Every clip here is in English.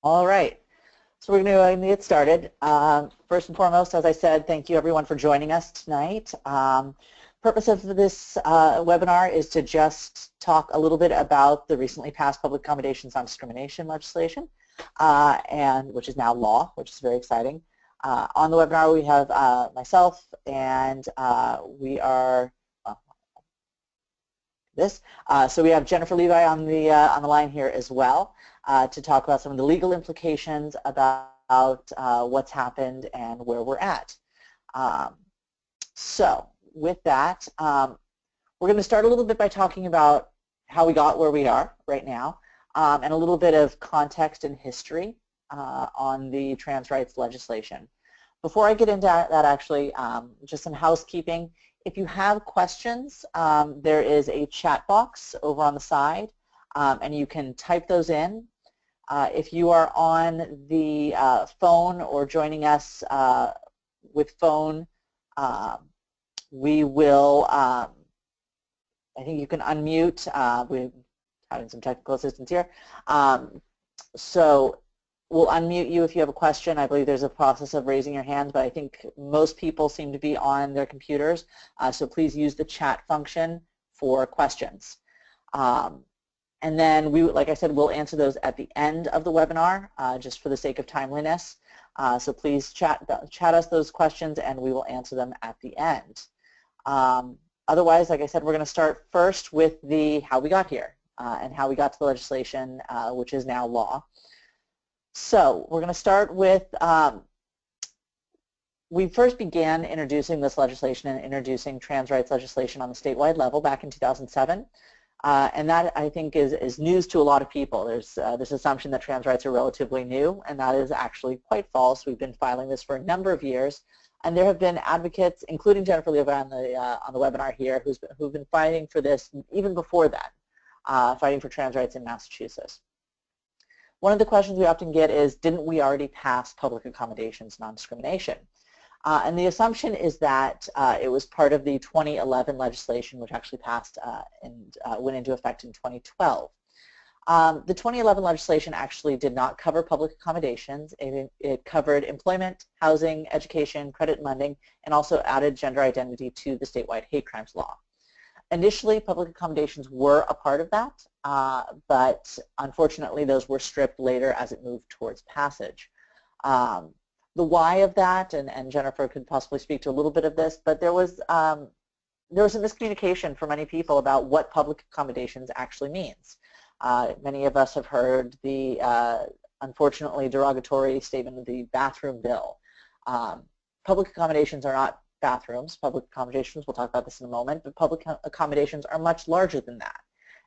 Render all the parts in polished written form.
All right, so we're going to get started. First and foremost, as I said, thank you everyone for joining us tonight. Purpose of this webinar is to just talk a little bit about the recently passed public accommodations on discrimination legislation, and which is now law, which is very exciting. On the webinar we have myself, and we are so we have Jennifer Levi on the line here as well to talk about some of the legal implications about what's happened and where we're at. So with that, we're going to start a little bit by talking about how we got where we are right now, and a little bit of context and history on the trans rights legislation. Before I get into that, actually, just some housekeeping. If you have questions, there is a chat box over on the side, and you can type those in. If you are on the phone or joining us with phone, we will, I think you can unmute. We're having some technical assistance here. So we'll unmute you if you have a question. I believe there's a process of raising your hand, but I think most people seem to be on their computers, so please use the chat function for questions. And then, like I said, we'll answer those at the end of the webinar, just for the sake of timeliness. So please chat us those questions, and we will answer them at the end. Otherwise, like I said, we're going to start first with how we got here and how we got to the legislation, which is now law. So we're going to start with, we first began introducing this legislation and introducing trans rights legislation on the statewide level back in 2007. And that, I think, is news to a lot of people. There's this assumption that trans rights are relatively new, and that is actually quite false. We've been filing this for a number of years, and there have been advocates, including Jennifer Levi on the webinar here, who've been fighting for this even before that, fighting for trans rights in Massachusetts. One of the questions we often get is, didn't we already pass public accommodations non-discrimination? And the assumption is that it was part of the 2011 legislation, which actually passed and went into effect in 2012. The 2011 legislation actually did not cover public accommodations. It covered employment, housing, education, credit and lending, and also added gender identity to the statewide hate crimes law. Initially, public accommodations were a part of that, but unfortunately those were stripped later as it moved towards passage. The why of that, and Jennifer could possibly speak to a little bit of this, but there was a miscommunication for many people about what public accommodations actually means. Many of us have heard the unfortunately derogatory statement of the bathroom bill. Public accommodations are not bathrooms. Public accommodations, we'll talk about this in a moment, but public accommodations are much larger than that.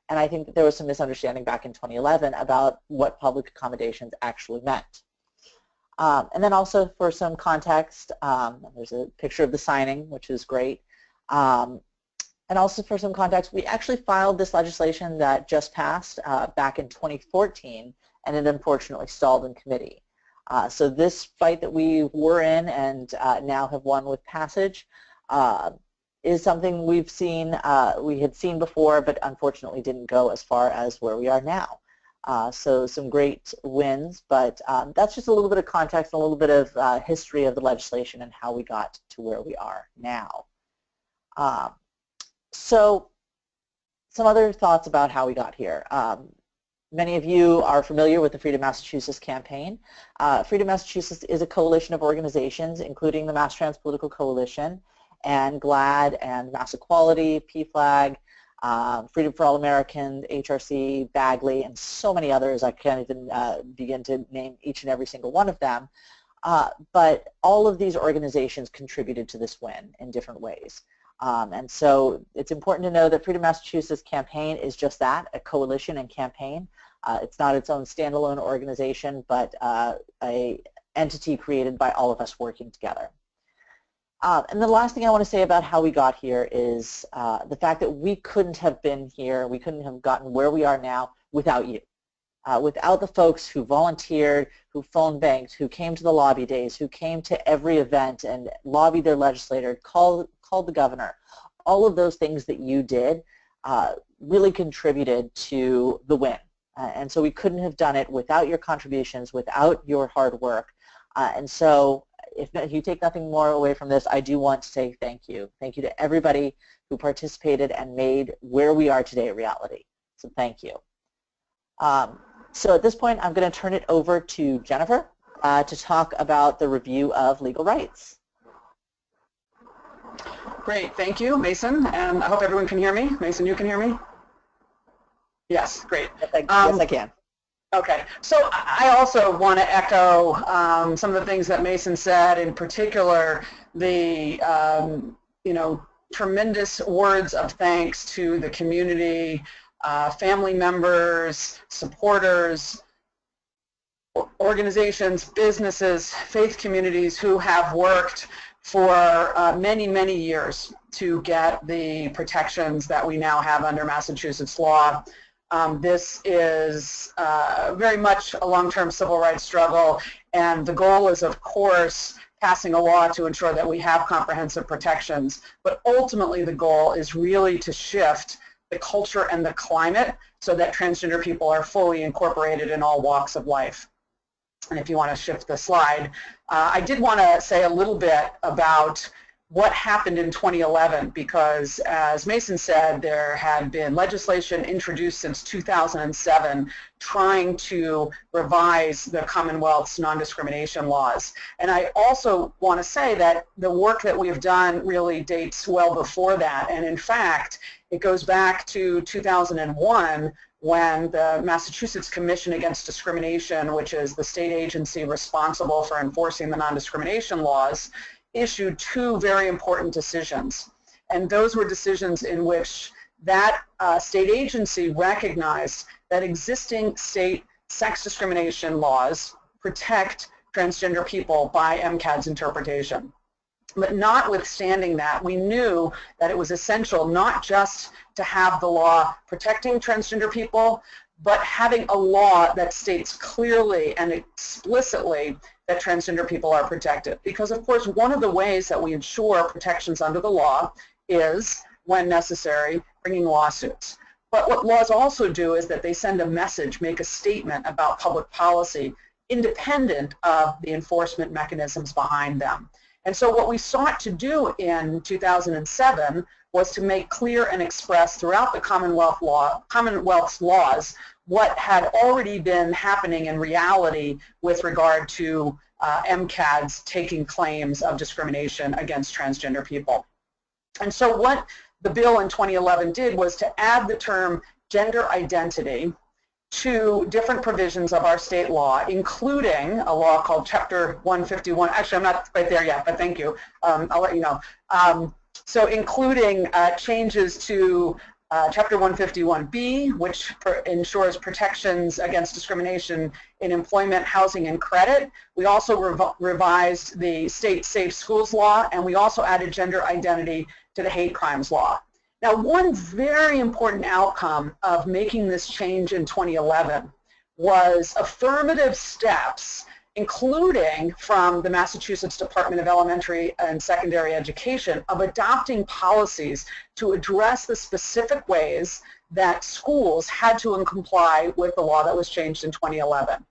And I think that there was some misunderstanding back in 2011 about what public accommodations actually meant. And then also for some context, there's a picture of the signing, which is great. And also for some context, we actually filed this legislation that just passed back in 2014, and it unfortunately stalled in committee. So this fight that we were in and now have won with passage is something we've seen, we had seen before, but unfortunately didn't go as far as where we are now. So some great wins, but that's just a little bit of context, a little bit of history of the legislation and how we got to where we are now. So some other thoughts about how we got here. Many of you are familiar with the Freedom Massachusetts campaign. Freedom Massachusetts is a coalition of organizations, including the Mass Trans Political Coalition, and GLAAD, and Mass Equality, PFLAG, Freedom for All Americans, HRC, Bagley, and so many others. I can't even begin to name each and every single one of them. But all of these organizations contributed to this win in different ways. And so it's important to know that Freedom Massachusetts campaign is just that, a coalition and campaign. It's not its own standalone organization, but an entity created by all of us working together. And the last thing I want to say about how we got here is the fact that we couldn't have been here, we couldn't have gotten where we are now without you. Without the folks who volunteered, who phone banked, who came to the lobby days, who came to every event and lobbied their legislator, called the governor, all of those things that you did really contributed to the win. And so we couldn't have done it without your contributions, without your hard work. And so if you take nothing more away from this, I do want to say thank you. Thank you to everybody who participated and made where we are today a reality. So thank you. So at this point, I'm going to turn it over to Jennifer to talk about the review of legal rights. Great, thank you, Mason, and I hope everyone can hear me. Mason, you can hear me? Yes, great. Yes, I can. Okay, so I also want to echo some of the things that Mason said, in particular the tremendous words of thanks to the community, family members, supporters, organizations, businesses, faith communities who have worked for many, many years to get the protections that we now have under Massachusetts law. This is very much a long-term civil rights struggle, and the goal is, of course, passing a law to ensure that we have comprehensive protections, but ultimately the goal is really to shift the culture and the climate so that transgender people are fully incorporated in all walks of life. And if you want to shift the slide, I did want to say a little bit about what happened in 2011, because as Mason said, there had been legislation introduced since 2007 trying to revise the Commonwealth's non-discrimination laws. And I also want to say that the work that we have done really dates well before that, and in fact it goes back to 2001 when the Massachusetts Commission Against Discrimination, which is the state agency responsible for enforcing the non-discrimination laws, issued two very important decisions. And those were decisions in which that state agency recognized that existing state sex discrimination laws protect transgender people by MCAD's interpretation. But notwithstanding that, we knew that it was essential not just to have the law protecting transgender people, but having a law that states clearly and explicitly that transgender people are protected. Because, of course, one of the ways that we ensure protections under the law is, when necessary, bringing lawsuits. But what laws also do is that they send a message, make a statement about public policy, independent of the enforcement mechanisms behind them. And so what we sought to do in 2007 was to make clear and express throughout the Commonwealth's laws what had already been happening in reality with regard to MCADs taking claims of discrimination against transgender people. And so what the bill in 2011 did was to add the term gender identity to different provisions of our state law, including a law called Chapter 151. Actually, I'm not quite there yet, but thank you. I'll let you know. So including changes to Chapter 151B, which ensures protections against discrimination in employment, housing, and credit. We also revised the state safe schools law, and we also added gender identity to the hate crimes law. Now, one very important outcome of making this change in 2011 was affirmative steps, including from the Massachusetts Department of Elementary and Secondary Education, of adopting policies to address the specific ways that schools had to comply with the law that was changed in 2011.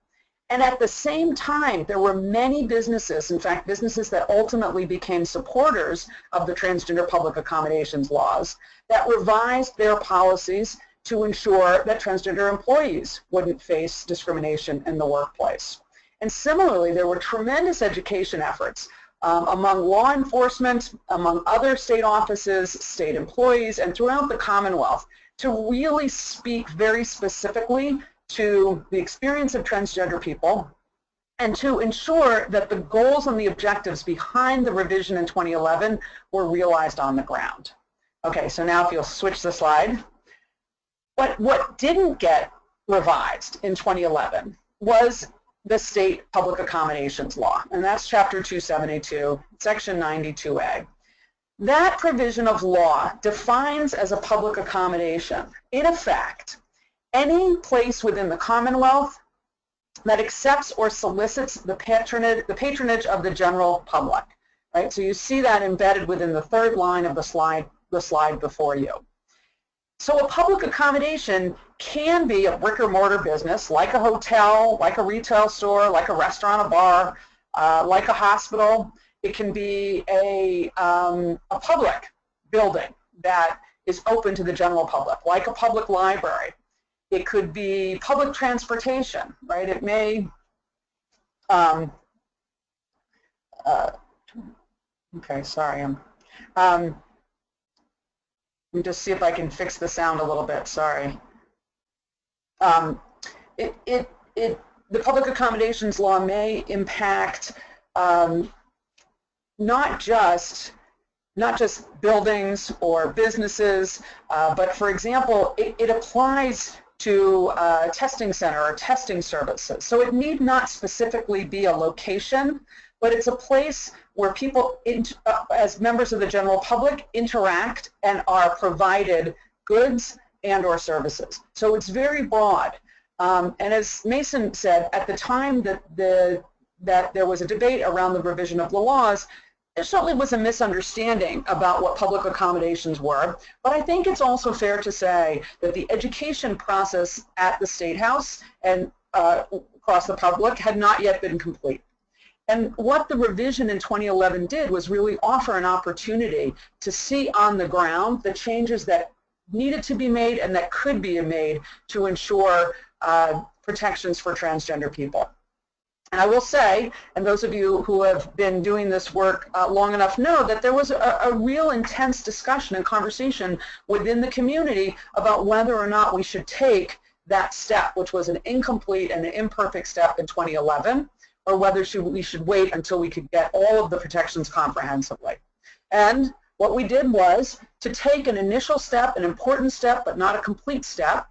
And at the same time, there were many businesses, in fact, businesses that ultimately became supporters of the transgender public accommodations laws, that revised their policies to ensure that transgender employees wouldn't face discrimination in the workplace. And similarly, there were tremendous education efforts among law enforcement, among other state offices, state employees, and throughout the Commonwealth to really speak very specifically to the experience of transgender people and to ensure that the goals and the objectives behind the revision in 2011 were realized on the ground. Okay, so now if you'll switch the slide. What didn't get revised in 2011 was the state public accommodations law, and that's Chapter 272, Section 92A. That provision of law defines as a public accommodation, in effect, any place within the Commonwealth that accepts or solicits the patronage of the general public. Right? So you see that embedded within the third line of the slide before you. So a public accommodation can be a brick or mortar business, like a hotel, like a retail store, like a restaurant, a bar, like a hospital. It can be a public building that is open to the general public, like a public library. It could be public transportation, right? It may, okay, sorry, let me just see if I can fix the sound a little bit, sorry. The public accommodations law may impact not just buildings or businesses, but for example, it applies to a testing center or testing services. So it need not specifically be a location, but it's a place where people, as members of the general public, interact and are provided goods and or services. So it's very broad. And as Mason said, at the time that there was a debate around the revision of the laws, there certainly was a misunderstanding about what public accommodations were, but I think it's also fair to say that the education process at the State House and across the public had not yet been complete. And what the revision in 2011 did was really offer an opportunity to see on the ground the changes that needed to be made and that could be made to ensure protections for transgender people. And I will say, and those of you who have been doing this work long enough know that there was a real intense discussion and conversation within the community about whether or not we should take that step, which was an incomplete and an imperfect step in 2011, or whether we should wait until we could get all of the protections comprehensively. And what we did was to take an initial step, an important step, but not a complete step,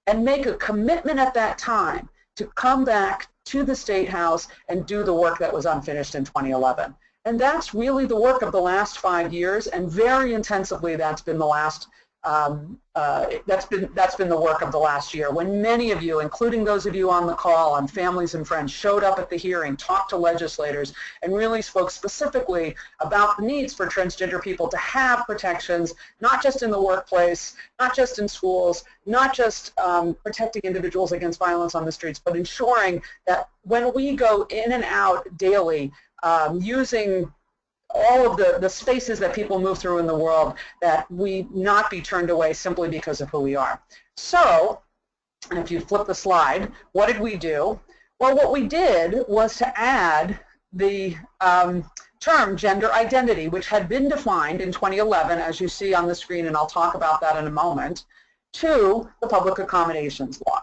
and make a commitment at that time to come back to the State House and do the work that was unfinished in 2011. And that's really the work of the last 5 years, and very intensively that's been the last that's been the work of the last year, when many of you, including those of you on the call, and families and friends, showed up at the hearing, talked to legislators, and really spoke specifically about the needs for transgender people to have protections, not just in the workplace, not just in schools, not just protecting individuals against violence on the streets, but ensuring that when we go in and out daily, using all of the spaces that people move through in the world, that we not be turned away simply because of who we are. So, and if you flip the slide, what did we do? Well, what we did was to add the term gender identity, which had been defined in 2011, as you see on the screen, and I'll talk about that in a moment, to the public accommodations law.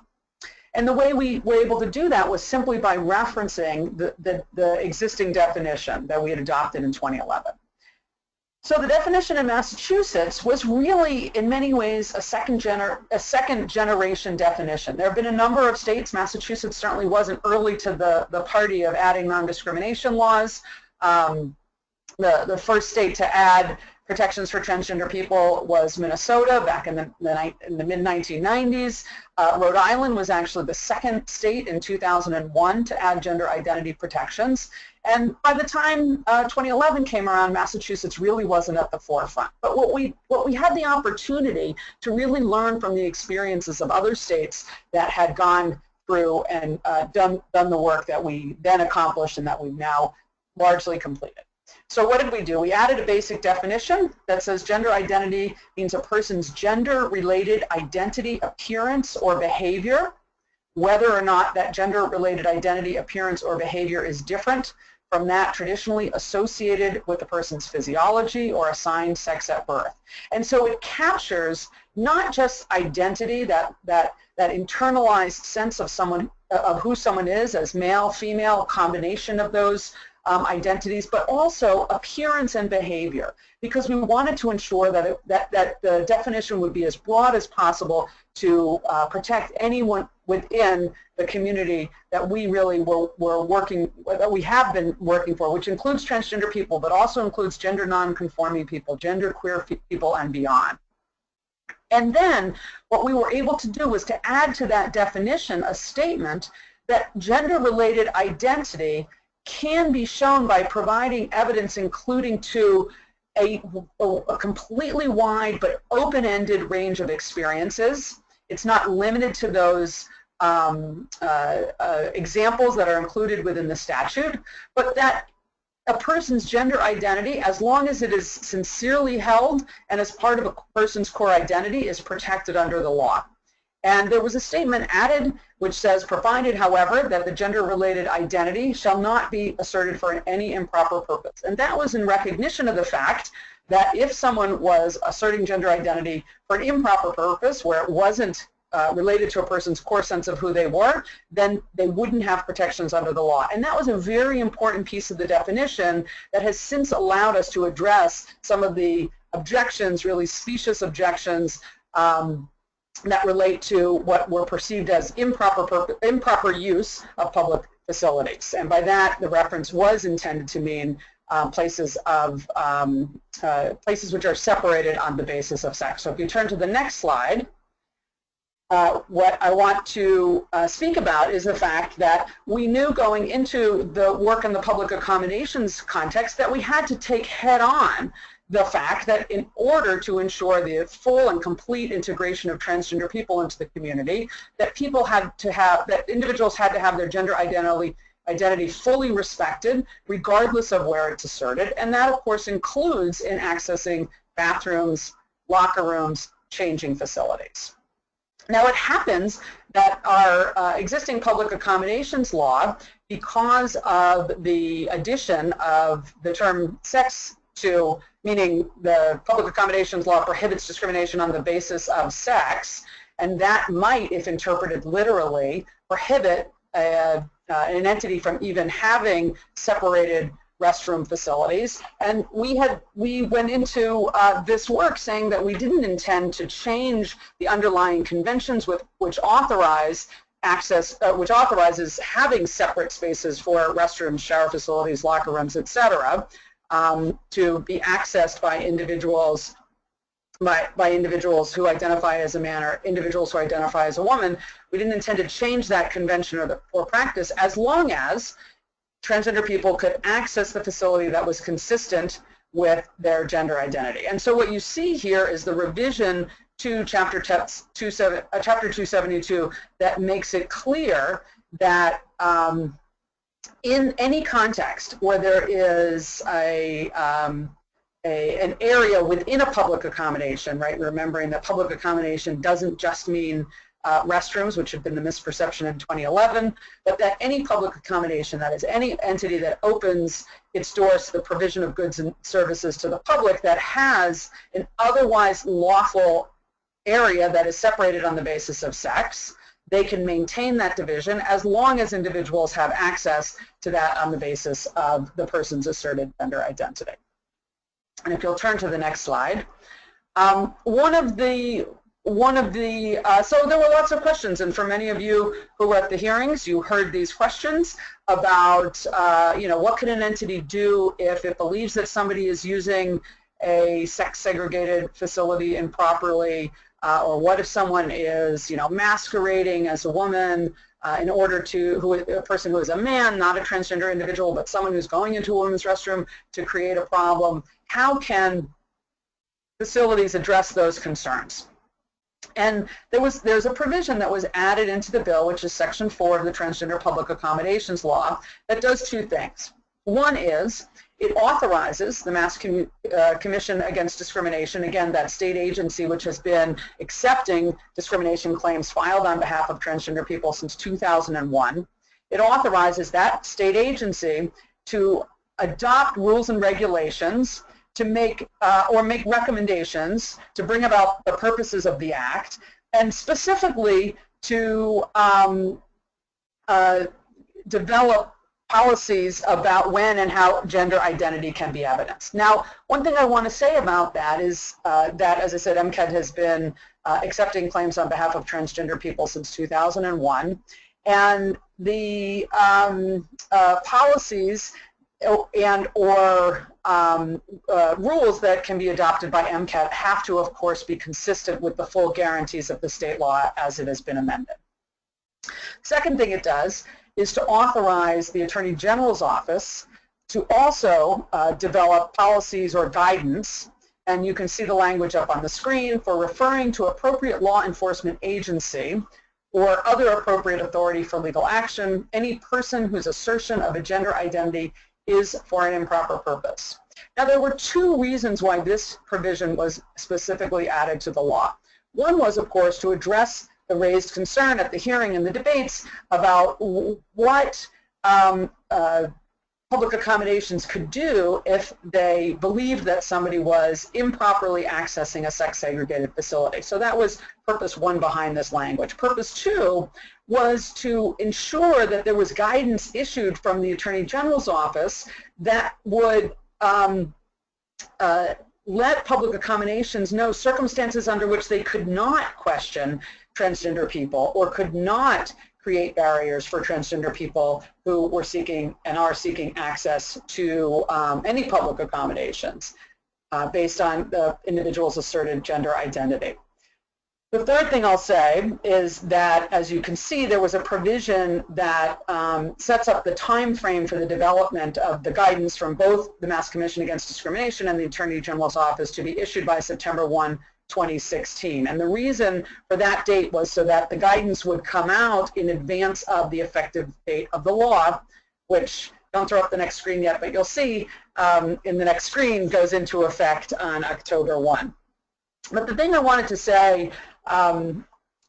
And the way we were able to do that was simply by referencing the existing definition that we had adopted in 2011. So the definition in Massachusetts was really, in many ways, a second generation definition. There have been a number of states. Massachusetts certainly wasn't early to the party of adding non-discrimination laws. The first state to add protections for transgender people was Minnesota back in the mid-1990s. Rhode Island was actually the second state in 2001 to add gender identity protections. And by the time 2011 came around, Massachusetts really wasn't at the forefront. But what we had the opportunity to really learn from the experiences of other states that had gone through and done the work that we then accomplished and that we've now largely completed. So what did we do? We added a basic definition that says gender identity means a person's gender-related identity, appearance, or behavior, whether or not that gender-related identity, appearance, or behavior is different from that traditionally associated with the person's physiology or assigned sex at birth. And so it captures not just identity, that internalized sense of someone, of who someone is as male, female, a combination of those identities, but also appearance and behavior, because we wanted to ensure that that the definition would be as broad as possible to protect anyone within the community that we really were working, that we have been working for, which includes transgender people, but also includes gender non-conforming people, gender queer people, and beyond. And then what we were able to do was to add to that definition a statement that gender-related identity can be shown by providing evidence including to a completely wide but open-ended range of experiences, It's not limited to those examples that are included within the statute, but that a person's gender identity, as long as it is sincerely held and as part of a person's core identity, is protected under the law. And there was a statement added which says, provided, however, that the gender-related identity shall not be asserted for any improper purpose. And that was in recognition of the fact that if someone was asserting gender identity for an improper purpose, where it wasn't related to a person's core sense of who they were, then they wouldn't have protections under the law. And that was a very important piece of the definition that has since allowed us to address some of the objections, really specious objections, that relate to what were perceived as improper use of public facilities. And by that, the reference was intended to mean places which are separated on the basis of sex. So if you turn to the next slide, what I want to speak about is the fact that we knew going into the work in the public accommodations context that we had to take head on the fact that in order to ensure the full and complete integration of transgender people into the community, that individuals had to have their gender identity fully respected, regardless of where it's asserted. And that, of course, includes in accessing bathrooms, locker rooms, changing facilities. Now, it happens that our existing public accommodations law, because of the addition of the term sex to, meaning the public accommodations law prohibits discrimination on the basis of sex, and that might, if interpreted literally, prohibit an entity from even having separated restroom facilities. And we went into this work saying that we didn't intend to change the underlying conventions which authorize access, which authorizes having separate spaces for restrooms, shower facilities, locker rooms, etc., to be accessed by individuals who identify as a man or individuals who identify as a woman. We didn't intend to change that convention or practice as long as transgender people could access the facility that was consistent with their gender identity. And so what you see here is the revision to Chapter 272 that makes it clear that in any context where there is an area within a public accommodation, right, remembering that public accommodation doesn't just mean restrooms, which have been the misperception in 2011, but that any public accommodation, that is any entity that opens its doors to the provision of goods and services to the public that has an otherwise lawful area that is separated on the basis of sex, they can maintain that division as long as individuals have access to that on the basis of the person's asserted gender identity. And if you'll turn to the next slide, so there were lots of questions, and for many of you who were at the hearings, you heard these questions about, what can an entity do if it believes that somebody is using a sex-segregated facility improperly, or what if someone is, masquerading as a woman in order to, a person who is a man, not a transgender individual, but someone who's going into a women's restroom to create a problem. How can facilities address those concerns? And there's a provision that was added into the bill, which is Section 4 of the Transgender Public Accommodations Law, that does two things. One is it authorizes the Mass Commission Against Discrimination, again, that state agency which has been accepting discrimination claims filed on behalf of transgender people since 2001. It authorizes that state agency to adopt rules and regulations to make recommendations to bring about the purposes of the Act, and specifically to develop policies about when and how gender identity can be evidenced. Now, one thing I want to say about that is that, as I said, MCAD has been accepting claims on behalf of transgender people since 2001, and the policies and or rules that can be adopted by MCAD have to, of course, be consistent with the full guarantees of the state law as it has been amended. Second thing it does is to authorize the Attorney General's office to also develop policies or guidance and you can see the language up on the screen, for referring to appropriate law enforcement agency or other appropriate authority for legal action, any person whose assertion of a gender identity is for an improper purpose. Now, there were two reasons why this provision was specifically added to the law. One was, of course, to address the raised concern at the hearing and the debates about what public accommodations could do if they believed that somebody was improperly accessing a sex-segregated facility. So that was purpose one behind this language. Purpose two was to ensure that there was guidance issued from the Attorney General's office that would let public accommodations know circumstances under which they could not question transgender people or could not create barriers for transgender people who were seeking and are seeking access to any public accommodations based on the individual's asserted gender identity. The third thing I'll say is that, as you can see, there was a provision that sets up the time frame for the development of the guidance from both the Mass Commission Against Discrimination and the Attorney General's Office to be issued by September 1, 2016. And the reason for that date was so that the guidance would come out in advance of the effective date of the law, which, don't throw up the next screen yet, but you'll see in the next screen, goes into effect on October 1. But the thing I wanted to say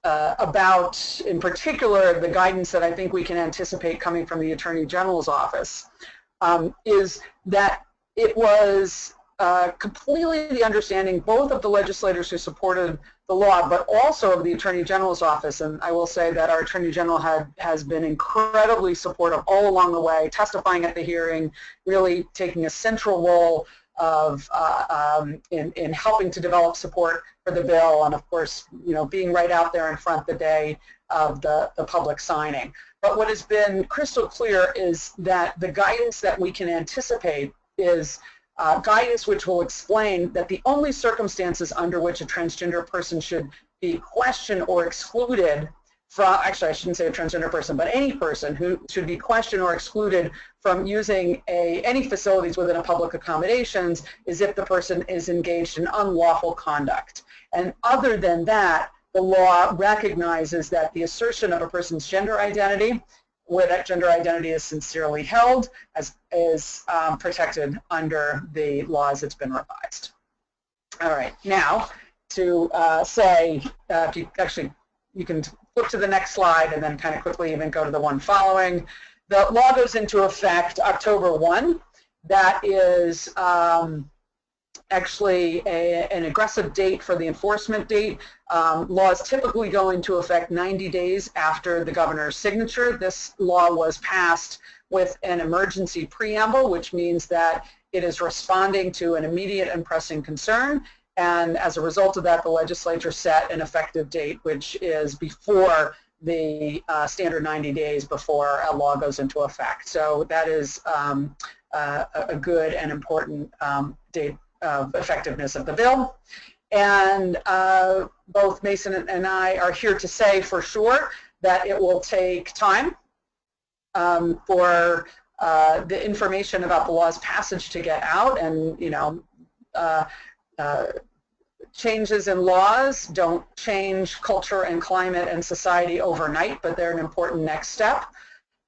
about, in particular, the guidance that I think we can anticipate coming from the Attorney General's office is that it was completely the understanding both of the legislators who supported the law, but also of the Attorney General's office. And I will say that our Attorney General has been incredibly supportive all along the way, testifying at the hearing, really taking a central role of in helping to develop support for the bill, and of course, being right out there in front the day of the public signing. But what has been crystal clear is that the guidance that we can anticipate is guidance which will explain that the only circumstances under which a transgender person should be questioned or excluded from, actually I shouldn't say a transgender person, but any person who should be questioned or excluded from using any facilities within a public accommodations is if the person is engaged in unlawful conduct. And other than that, the law recognizes that the assertion of a person's gender identity, where that gender identity is sincerely held, is protected under the laws that's been revised. All right, now to say, you can flip to the next slide and then kind of quickly even go to the one following. The law goes into effect October 1. That is actually an aggressive date for the enforcement date. Laws typically go into effect 90 days after the governor's signature. This law was passed with an emergency preamble, which means that it is responding to an immediate and pressing concern. And as a result of that, the legislature set an effective date, which is before the standard 90 days before a law goes into effect. So that is a good and important date of effectiveness of the bill. And both Mason and I are here to say for sure that it will take time for the information about the law's passage to get out, and changes in laws don't change culture and climate and society overnight, but they're an important next step.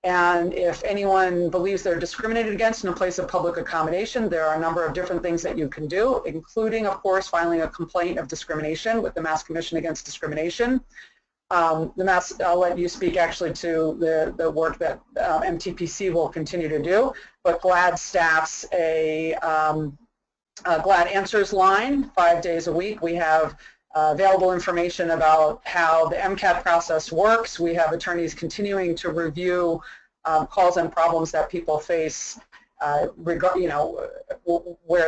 And if anyone believes they're discriminated against in a place of public accommodation, there are a number of different things that you can do, including, of course, filing a complaint of discrimination with the Mass Commission Against Discrimination. I'll let you speak actually to the work that MTPC will continue to do, but GLAD staffs a GLAD Answers line 5 days a week. We have available information about how the MCAT process works. We have attorneys continuing to review calls and problems that people face, where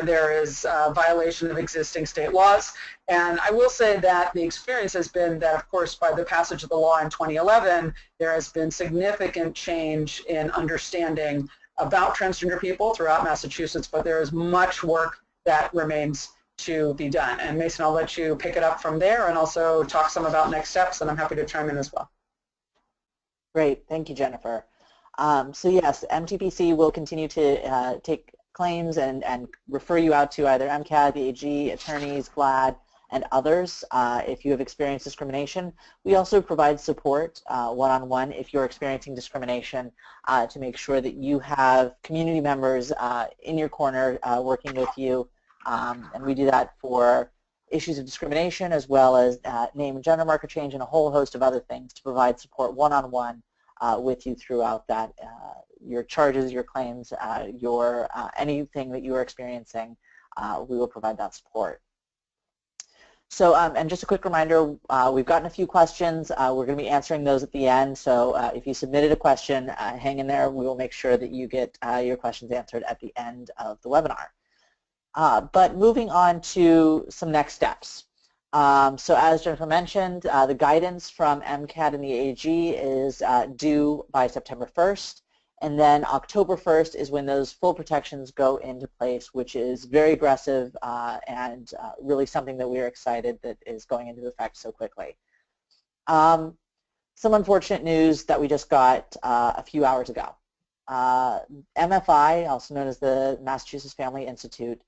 there is violation of existing state laws. And I will say that the experience has been that, of course, by the passage of the law in 2011, there has been significant change in understanding about transgender people throughout Massachusetts, but there is much work that remains to be done. And Mason, I'll let you pick it up from there and also talk some about next steps, and I'm happy to chime in as well. Great, thank you, Jennifer. So yes, MTPC will continue to take claims and refer you out to either MCAT, the AG, attorneys, GLAAD, and others if you have experienced discrimination. We also provide support one-on-one if you're experiencing discrimination to make sure that you have community members in your corner working with you. And we do that for issues of discrimination as well as name and gender marker change and a whole host of other things to provide support one-on-one with you throughout that, your charges, your claims, your anything that you are experiencing, we will provide that support. So, and just a quick reminder, we've gotten a few questions. We're going to be answering those at the end. So if you submitted a question, hang in there. We will make sure that you get your questions answered at the end of the webinar. But moving on to some next steps. So as Jennifer mentioned, the guidance from MCAT and the AG is due by September 1st. And then October 1st is when those full protections go into place, which is very aggressive and really something that we are excited that is going into effect so quickly. Some unfortunate news that we just got a few hours ago. MFI, also known as the Massachusetts Family Institute,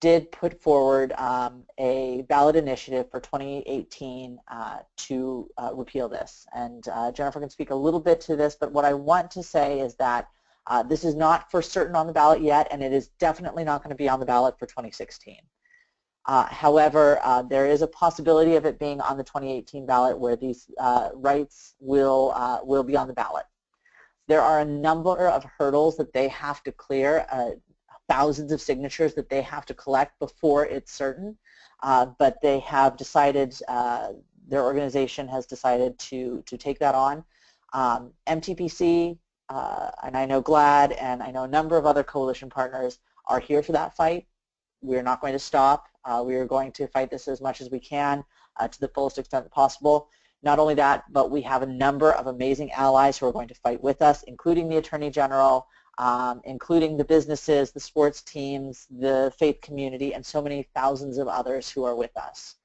did put forward a ballot initiative for 2018 to repeal this. And Jennifer can speak a little bit to this, but what I want to say is that this is not for certain on the ballot yet, and it is definitely not going to be on the ballot for 2016. However, there is a possibility of it being on the 2018 ballot where these rights will be on the ballot. There are a number of hurdles that they have to clear, thousands of signatures that they have to collect before it's certain, but they have decided, their organization has decided to take that on. MTPC, and I know GLAAD, and I know a number of other coalition partners are here for that fight. We're not going to stop. We are going to fight this as much as we can to the fullest extent possible. Not only that, but we have a number of amazing allies who are going to fight with us, including the Attorney General, including the businesses, the sports teams, the faith community, and so many thousands of others who are with us.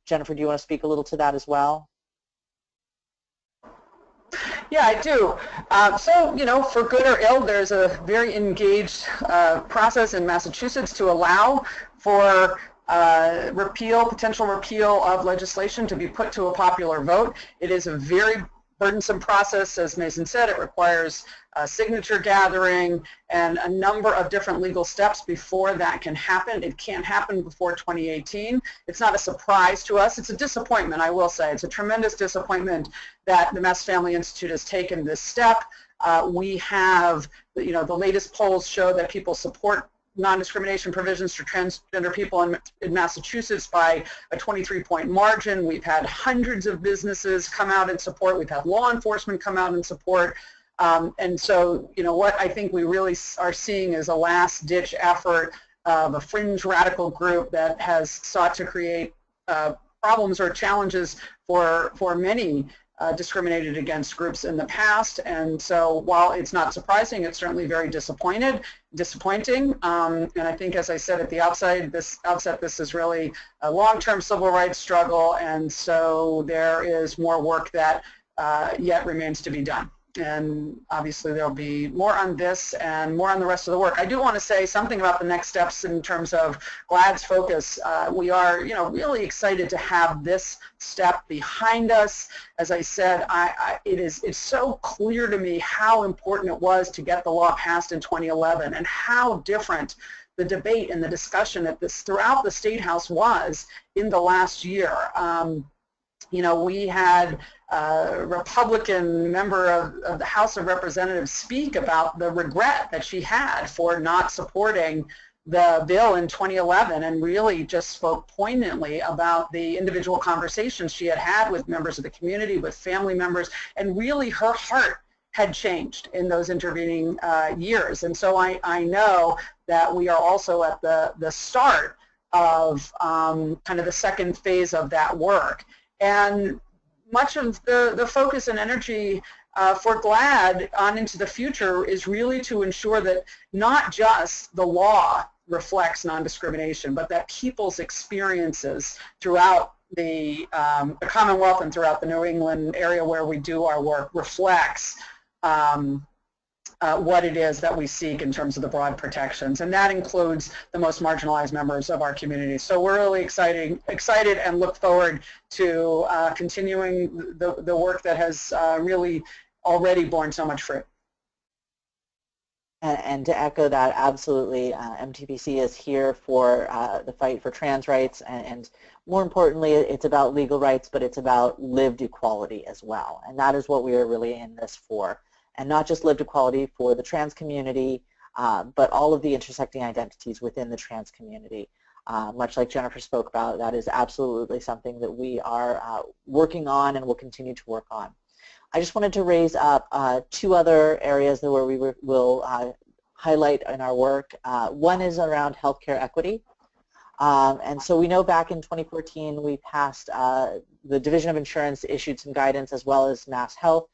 Jennifer, do you want to speak a little to that as well? Yeah, I do. So, you know, for good or ill, there's a very engaged process in Massachusetts to allow for potential repeal of legislation to be put to a popular vote. It is a very burdensome process, as Mason said. It requires signature gathering and a number of different legal steps before that can happen. It can't happen before 2018. It's not a surprise to us. It's a disappointment, I will say. It's a tremendous disappointment that the Mass Family Institute has taken this step. We have, you know, the latest polls show that people support non-discrimination provisions for transgender people in Massachusetts by a 23-point margin. We've had hundreds of businesses come out in support. We've had law enforcement come out in support. And so, you know, what I think we really are seeing is a last-ditch effort of a fringe radical group that has sought to create problems or challenges for many discriminated against groups in the past. And so while it's not surprising, it's certainly very disappointing. And I think, as I said at the outset, this is really a long-term civil rights struggle, and so there is more work that yet remains to be done. And obviously there'll be more on this and more on the rest of the work. I do want to say something about the next steps in terms of GLAAD's focus. We are, you know, really excited to have this step behind us. As I said, it's so clear to me how important it was to get the law passed in 2011 and how different the debate and the discussion at this throughout the State House was in the last year. You know, we had a Republican member of the House of Representatives speak about the regret that she had for not supporting the bill in 2011, and really just spoke poignantly about the individual conversations she had had with members of the community, with family members, and really her heart had changed in those intervening years. And so I know that we are also at the start of kind of the second phase of that work. And much of the focus and energy for GLAAD on into the future is really to ensure that not just the law reflects non-discrimination, but that people's experiences throughout the Commonwealth and throughout the New England area where we do our work reflects what it is that we seek in terms of the broad protections, and that includes the most marginalized members of our community. So we're really excited and look forward to continuing the work that has really already borne so much fruit. And to echo that, absolutely, MTPC is here for the fight for trans rights, and more importantly, it's about legal rights, but it's about lived equality as well. And that is what we are really in this for. And not just lived equality for the trans community, but all of the intersecting identities within the trans community. Much like Jennifer spoke about, that is absolutely something that we are working on and will continue to work on. I just wanted to raise up two other areas where we will highlight in our work. One is around healthcare equity. And so we know back in 2014 we passed, the Division of Insurance issued some guidance, as well as Mass Health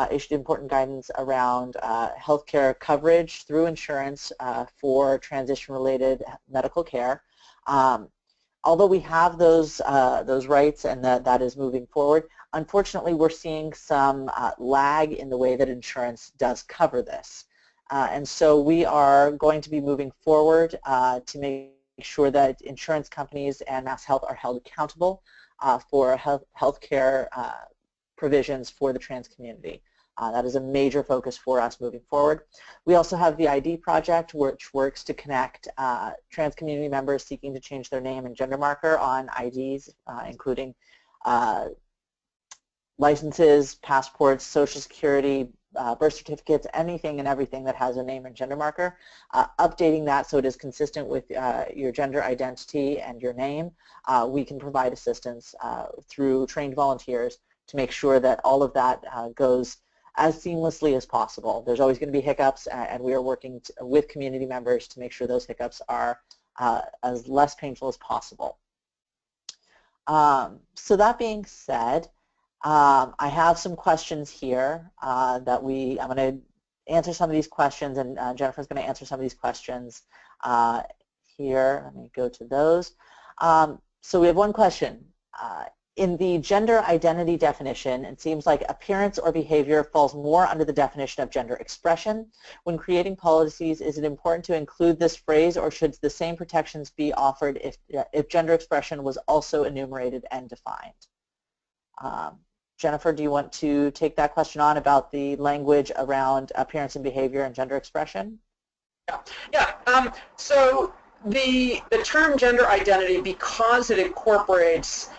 issued important guidance around healthcare coverage through insurance for transition-related medical care. Although we have those rights and that is moving forward, unfortunately we're seeing some lag in the way that insurance does cover this. And so we are going to be moving forward to make sure that insurance companies and Mass Health are held accountable for healthcare provisions for the trans community. That is a major focus for us moving forward. We also have the ID project, which works to connect trans community members seeking to change their name and gender marker on IDs, including licenses, passports, social security, birth certificates, anything and everything that has a name and gender marker, updating that so it is consistent with your gender identity and your name. We can provide assistance through trained volunteers to make sure that all of that goes as seamlessly as possible. There's always going to be hiccups, and we are working with community members to make sure those hiccups are as less painful as possible. So that being said, I have some questions here that I'm going to answer some of these questions, and Jennifer's going to answer some of these questions here. Let me go to those. So we have one question. In the gender identity definition, it seems like appearance or behavior falls more under the definition of gender expression. When creating policies, is it important to include this phrase, or should the same protections be offered if gender expression was also enumerated and defined? Jennifer, do you want to take that question on about the language around appearance and behavior and gender expression? So the term gender identity, because it incorporates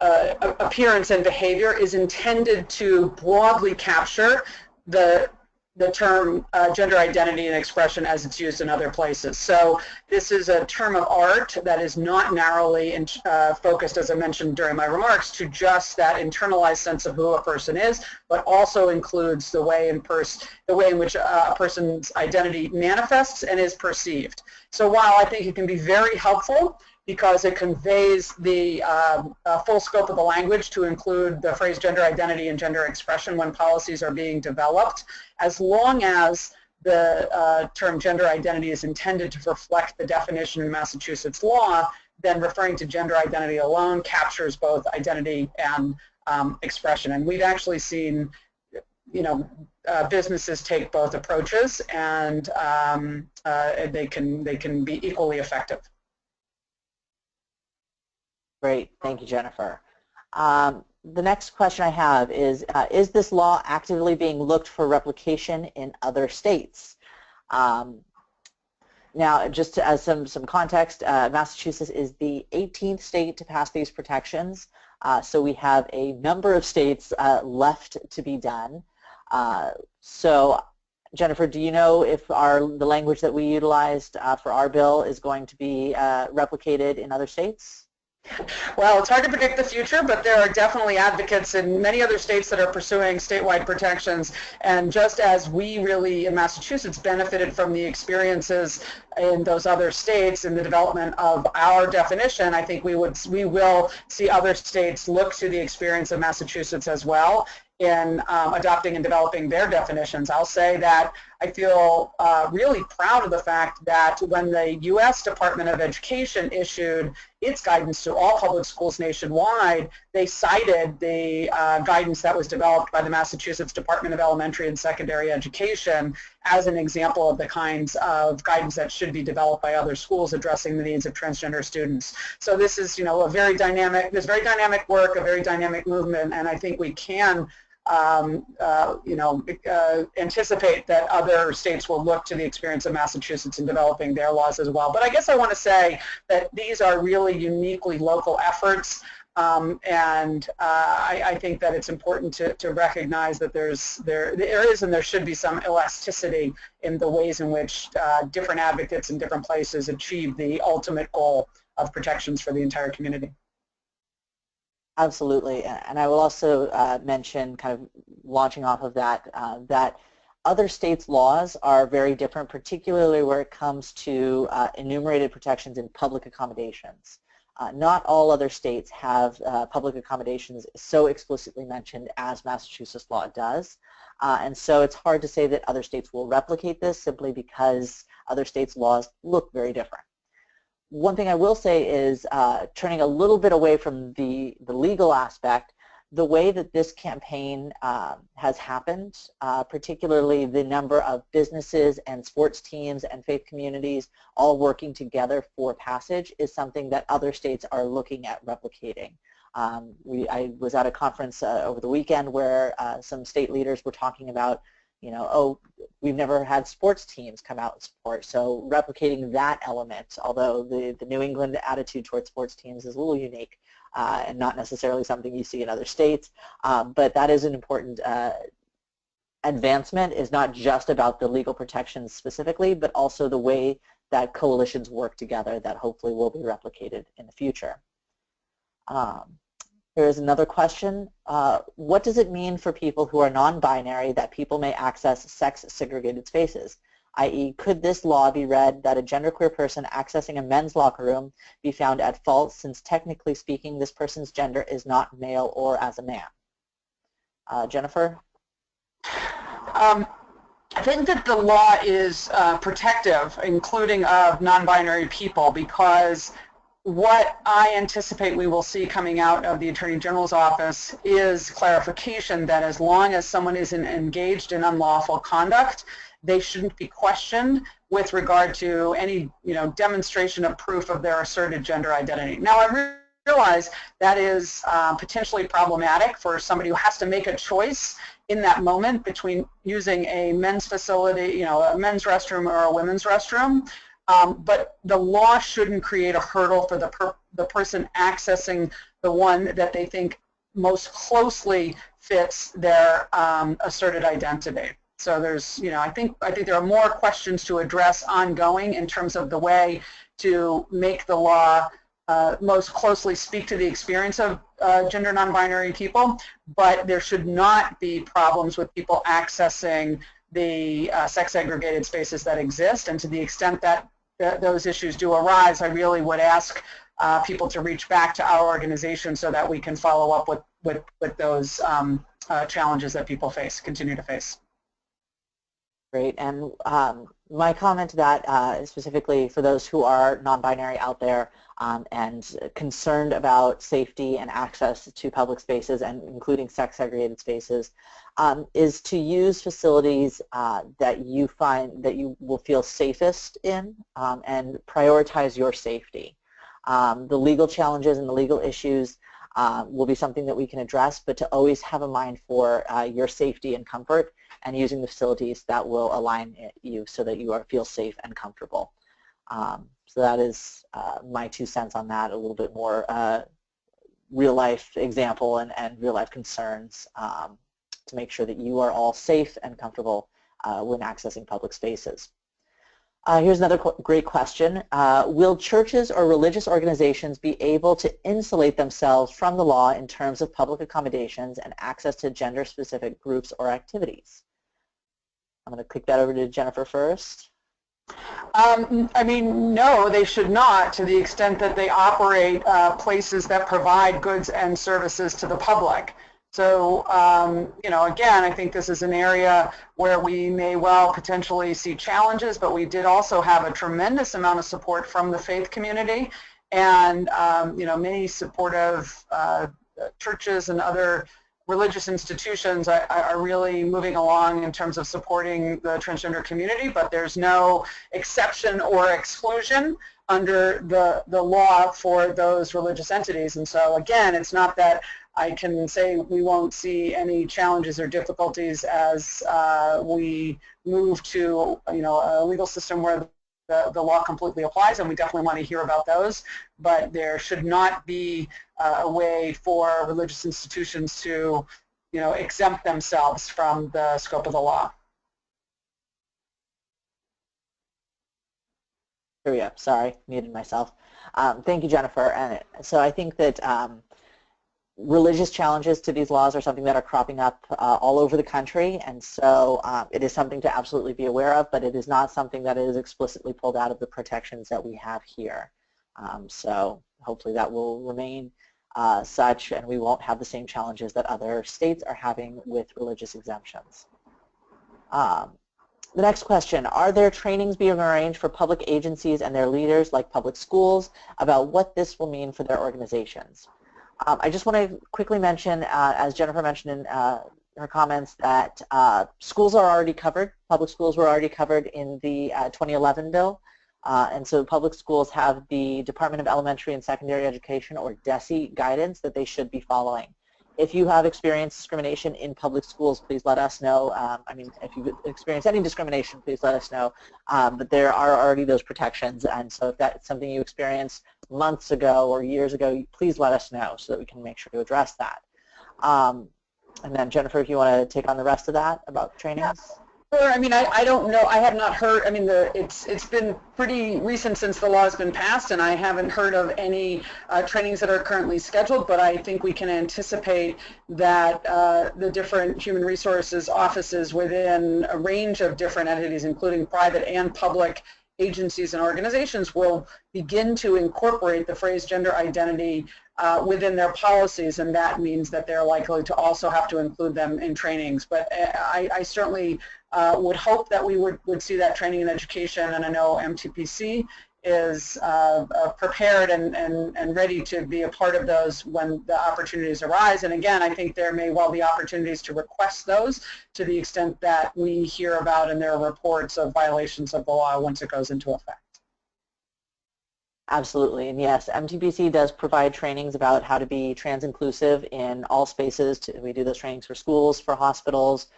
appearance and behavior, is intended to broadly capture the term gender identity and expression as it's used in other places. So this is a term of art that is not narrowly focused, as I mentioned during my remarks, to just that internalized sense of who a person is, but also includes the way in which a person's identity manifests and is perceived. So while I think it can be very helpful because it conveys the full scope of the language to include the phrase gender identity and gender expression when policies are being developed, as long as the term gender identity is intended to reflect the definition in Massachusetts law, then referring to gender identity alone captures both identity and expression. And we've actually seen, businesses take both approaches, and they can be equally effective. Great, thank you, Jennifer. The next question I have is this law actively being looked for replication in other states? Now, just as some context, Massachusetts is the 18th state to pass these protections, so we have a number of states left to be done. So, Jennifer, do you know if the language that we utilized for our bill is going to be replicated in other states? Well, it's hard to predict the future, but there are definitely advocates in many other states that are pursuing statewide protections. And just as we really in Massachusetts benefited from the experiences in those other states in the development of our definition, I think we will see other states look to the experience of Massachusetts as well in adopting and developing their definitions. I'll say that I feel really proud of the fact that when the U.S. Department of Education issued its guidance to all public schools nationwide, they cited the guidance that was developed by the Massachusetts Department of Elementary and Secondary Education as an example of the kinds of guidance that should be developed by other schools addressing the needs of transgender students. So this is, a very dynamic work, a very dynamic movement, and I think we can anticipate that other states will look to the experience of Massachusetts in developing their laws as well. But I guess I want to say that these are really uniquely local efforts, and I think that it's important to recognize that there is and there should be some elasticity in the ways in which different advocates in different places achieve the ultimate goal of protections for the entire community. Absolutely, and I will also mention, kind of launching off of that, that other states' laws are very different, particularly where it comes to enumerated protections in public accommodations. Not all other states have public accommodations so explicitly mentioned as Massachusetts law does, and so it's hard to say that other states will replicate this simply because other states' laws look very different. One thing I will say is turning a little bit away from the legal aspect, the way that this campaign has happened, particularly the number of businesses and sports teams and faith communities all working together for passage, is something that other states are looking at replicating. I was at a conference over the weekend where some state leaders were talking about, oh, we've never had sports teams come out and support, so replicating that element, although the New England attitude towards sports teams is a little unique and not necessarily something you see in other states, but that is an important advancement. Is not just about the legal protections specifically, but also the way that coalitions work together that hopefully will be replicated in the future. Here's another question. What does it mean for people who are non-binary that people may access sex-segregated spaces? I.e., could this law be read that a genderqueer person accessing a men's locker room be found at fault, since technically speaking this person's gender is not male or as a man? Jennifer? I think that the law is protective, including of non-binary people, because what I anticipate we will see coming out of the Attorney General's office is clarification that as long as someone isn't engaged in unlawful conduct, they shouldn't be questioned with regard to any, demonstration of proof of their asserted gender identity. Now, I realize that is potentially problematic for somebody who has to make a choice in that moment between using a men's facility, a men's restroom or a women's restroom. But the law shouldn't create a hurdle for the person accessing the one that they think most closely fits their asserted identity. So there's, I think there are more questions to address ongoing in terms of the way to make the law most closely speak to the experience of gender non-binary people, but there should not be problems with people accessing the sex-segregated spaces that exist, and to the extent that those issues do arise, I really would ask people to reach back to our organization so that we can follow up with those challenges that people continue to face. Great, and my comment to that specifically for those who are non-binary out there and concerned about safety and access to public spaces, and including sex-segregated spaces, is to use facilities that you find that you will feel safest in, and prioritize your safety. The legal challenges and the legal issues will be something that we can address, but to always have a mind for your safety and comfort, and using the facilities that will align you so that you feel safe and comfortable. So that is my 2 cents on that, a little bit more real-life example and real-life concerns to make sure that you are all safe and comfortable when accessing public spaces. Here's another great question. Will churches or religious organizations be able to insulate themselves from the law in terms of public accommodations and access to gender-specific groups or activities? I'm going to kick that over to Jennifer first. I mean, no, they should not, to the extent that they operate places that provide goods and services to the public. So, you know, again, I think this is an area where we may well potentially see challenges, but we did also have a tremendous amount of support from the faith community, and, you know, many supportive churches and other religious institutions are really moving along in terms of supporting the transgender community, but there's no exception or exclusion under the law for those religious entities. And so again, it's not that I can say we won't see any challenges or difficulties as we move to, you know, a legal system where the law completely applies, and we definitely want to hear about those, but there should not be a way for religious institutions to, you know, exempt themselves from the scope of the law. Here we go. Sorry, muted myself. Thank you, Jennifer. And so I think that religious challenges to these laws are something that are cropping up all over the country, and so it is something to absolutely be aware of, but it is not something that is explicitly pulled out of the protections that we have here. So hopefully that will remain such, and we won't have the same challenges that other states are having with religious exemptions. The next question, are there trainings being arranged for public agencies and their leaders, like public schools, about what this will mean for their organizations? I just want to quickly mention, as Jennifer mentioned in her comments, that schools are already covered. Public schools were already covered in the 2011 bill. And so public schools have the Department of Elementary and Secondary Education, or DESE, guidance that they should be following. If you have experienced discrimination in public schools, please let us know. I mean, if you've experienced any discrimination, please let us know. But there are already those protections, and so if that's something you experienced months ago or years ago, please let us know so that we can make sure to address that. And then Jennifer, if you want to take on the rest of that about trainings. Sure. I mean, I don't know. I have not heard. I mean, it's been pretty recent since the law has been passed, and I haven't heard of any trainings that are currently scheduled. But I think we can anticipate that the different human resources offices within a range of different entities, including private and public agencies and organizations, will begin to incorporate the phrase gender identity within their policies, and that means that they're likely to also have to include them in trainings. But I certainly would hope that we would see that training and education, and I know MTPC is prepared and ready to be a part of those when the opportunities arise. And again, I think there may well be opportunities to request those to the extent that we hear about in their reports of violations of the law once it goes into effect. Absolutely, and yes, MTPC does provide trainings about how to be trans-inclusive in all spaces. We do those trainings for schools, for hospitals,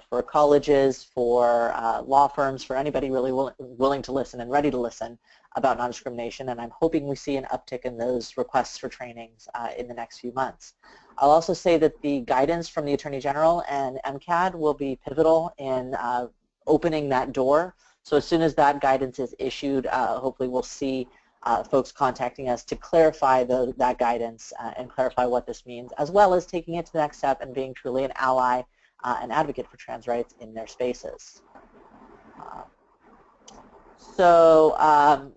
for colleges, for law firms, for anybody really willing to listen and ready to listen about non-discrimination, and I'm hoping we see an uptick in those requests for trainings in the next few months. I'll also say that the guidance from the Attorney General and MCAD will be pivotal in opening that door. So as soon as that guidance is issued, hopefully we'll see folks contacting us to clarify that guidance and clarify what this means, as well as taking it to the next step and being truly an ally and advocate for trans rights in their spaces. So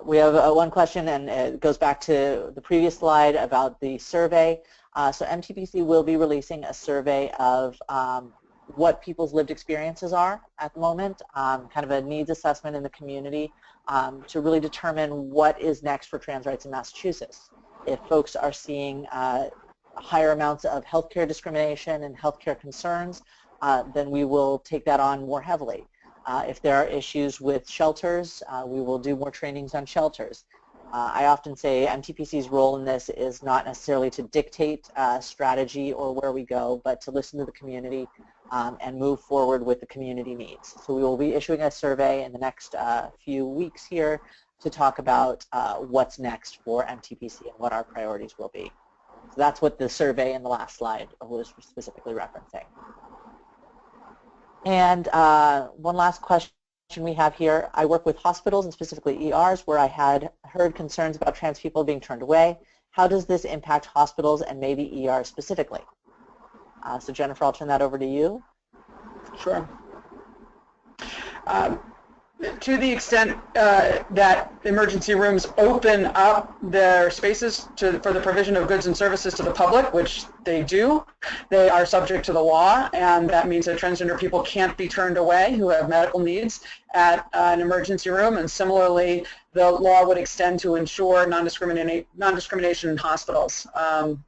we have one question, and it goes back to the previous slide about the survey. So MTPC will be releasing a survey of what people's lived experiences are at the moment, kind of a needs assessment in the community to really determine what is next for trans rights in Massachusetts. If folks are seeing higher amounts of healthcare discrimination and healthcare concerns, then we will take that on more heavily. If there are issues with shelters, we will do more trainings on shelters. I often say MTPC's role in this is not necessarily to dictate strategy or where we go, but to listen to the community and move forward with the community needs. So we will be issuing a survey in the next few weeks here to talk about what's next for MTPC and what our priorities will be. So that's what the survey in the last slide was specifically referencing. And one last question we have here. I work with hospitals and specifically ERs where I had heard concerns about trans people being turned away. How does this impact hospitals and maybe ERs specifically? So Jennifer, I'll turn that over to you. Sure. To the extent that emergency rooms open up their spaces for the provision of goods and services to the public, which they do, they are subject to the law, and that means that transgender people can't be turned away who have medical needs at an emergency room. And similarly, the law would extend to ensure non-discrimination in hospitals. And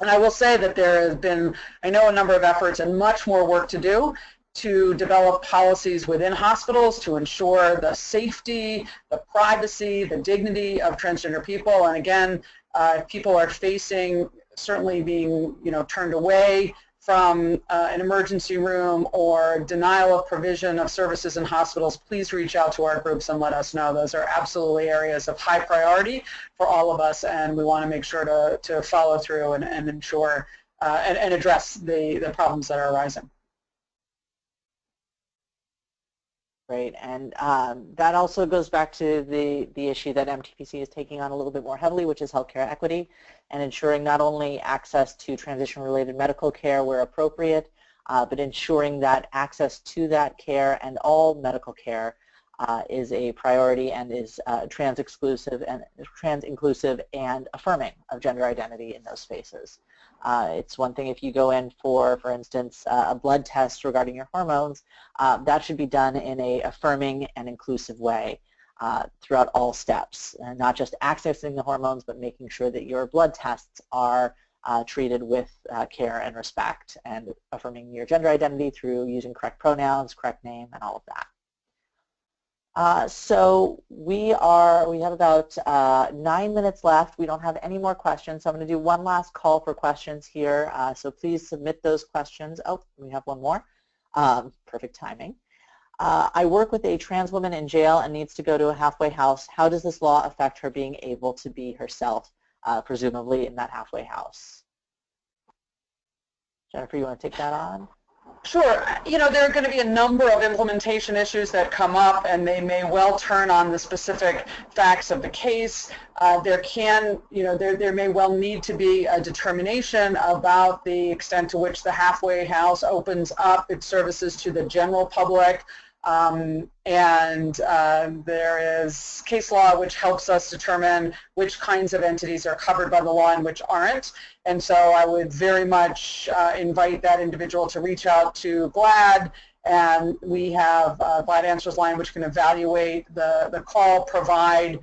I will say that there has been, I know, a number of efforts and much more work to do to develop policies within hospitals to ensure the safety, the privacy, the dignity of transgender people. And again, if people are facing certainly being, turned away from an emergency room or denial of provision of services in hospitals, please reach out to our groups and let us know. Those are absolutely areas of high priority for all of us, and we want to make sure to follow through and ensure and address the problems that are arising. Great, and that also goes back to the issue that MTPC is taking on a little bit more heavily, which is healthcare equity, and ensuring not only access to transition-related medical care where appropriate, but ensuring that access to that care and all medical care is a priority and is trans-inclusive and affirming of gender identity in those spaces. It's one thing if you go in for instance, a blood test regarding your hormones, that should be done in a affirming and inclusive way throughout all steps, and not just accessing the hormones, but making sure that your blood tests are treated with care and respect, and affirming your gender identity through using correct pronouns, correct name, and all of that. So we have about 9 minutes left. We don't have any more questions, so I'm going to do one last call for questions here. So please submit those questions. Oh, we have one more. Perfect timing. I work with a trans woman in jail and needs to go to a halfway house. How does this law affect her being able to be herself, presumably in that halfway house? Jennifer, you want to take that on? Sure. There are going to be a number of implementation issues that come up, and they may well turn on the specific facts of the case. There may well need to be a determination about the extent to which the halfway house opens up its services to the general public. There is case law which helps us determine which kinds of entities are covered by the law and which aren't. And so I would very much invite that individual to reach out to GLAD, and we have a GLAD Answers line which can evaluate the call, provide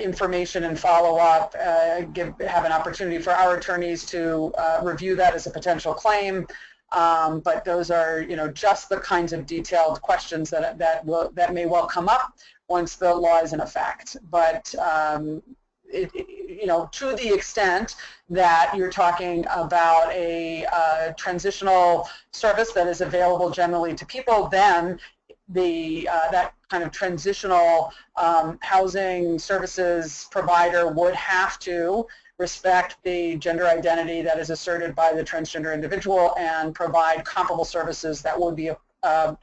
information and follow-up, have an opportunity for our attorneys to review that as a potential claim. But those are, just the kinds of detailed questions that may well come up once the law is in effect. But to the extent that you're talking about a transitional service that is available generally to people, then that kind of transitional housing services provider would have to respect the gender identity that is asserted by the transgender individual and provide comparable services that would be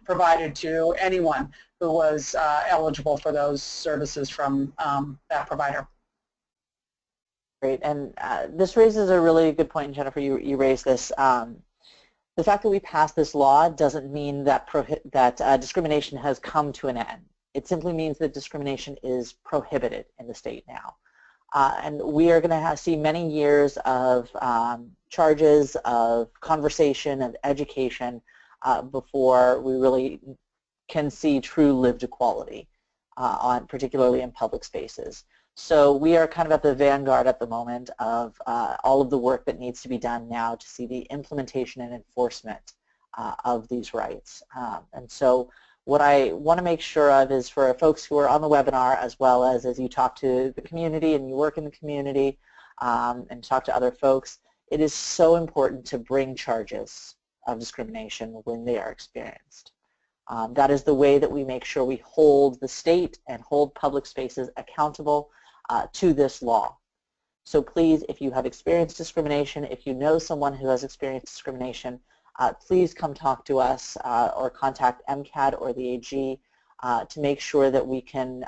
provided to anyone who was eligible for those services from that provider. Great, and this raises a really good point, Jennifer. You raised this. The fact that we passed this law doesn't mean that discrimination has come to an end. It simply means that discrimination is prohibited in the state now. And we are going to see many years of charges, of conversation, of education before we really can see true lived equality, particularly in public spaces. So we are kind of at the vanguard at the moment of all of the work that needs to be done now to see the implementation and enforcement of these rights. And so what I want to make sure of is for folks who are on the webinar, as well as you talk to the community and you work in the community and talk to other folks, it is so important to bring charges of discrimination when they are experienced. That is the way that we make sure we hold the state and hold public spaces accountable to this law. So please, if you have experienced discrimination, if you know someone who has experienced discrimination, please come talk to us or contact MCAD or the AG to make sure that we can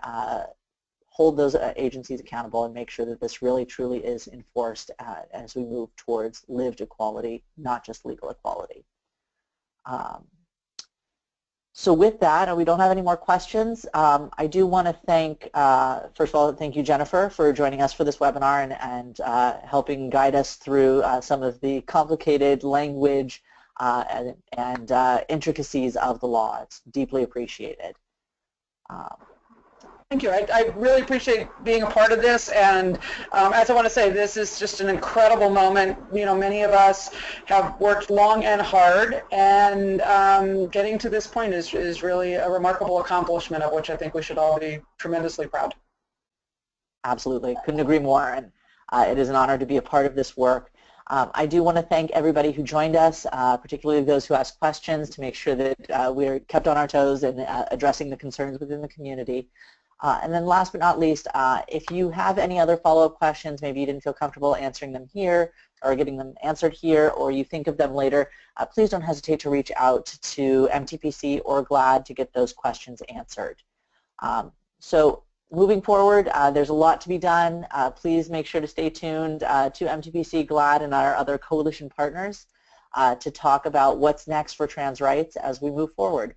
hold those agencies accountable and make sure that this really truly is enforced as we move towards lived equality, not just legal equality. So with that, we don't have any more questions. I do want to thank, first of all, thank you, Jennifer, for joining us for this webinar and helping guide us through some of the complicated language and intricacies of the law. It's deeply appreciated. Thank you. I really appreciate being a part of this, and as I want to say, this is just an incredible moment. You know, many of us have worked long and hard, and getting to this point is really a remarkable accomplishment of which I think we should all be tremendously proud. Absolutely. Couldn't agree more, and it is an honor to be a part of this work. I do want to thank everybody who joined us, particularly those who asked questions, to make sure that we're kept on our toes in addressing the concerns within the community. And then last but not least, if you have any other follow-up questions, maybe you didn't feel comfortable answering them here or getting them answered here, or you think of them later, please don't hesitate to reach out to MTPC or GLAAD to get those questions answered. So moving forward, there's a lot to be done. Please make sure to stay tuned to MTPC, GLAAD, and our other coalition partners to talk about what's next for trans rights as we move forward.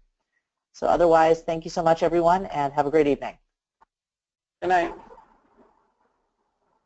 So otherwise, thank you so much, everyone, and have a great evening. Good night.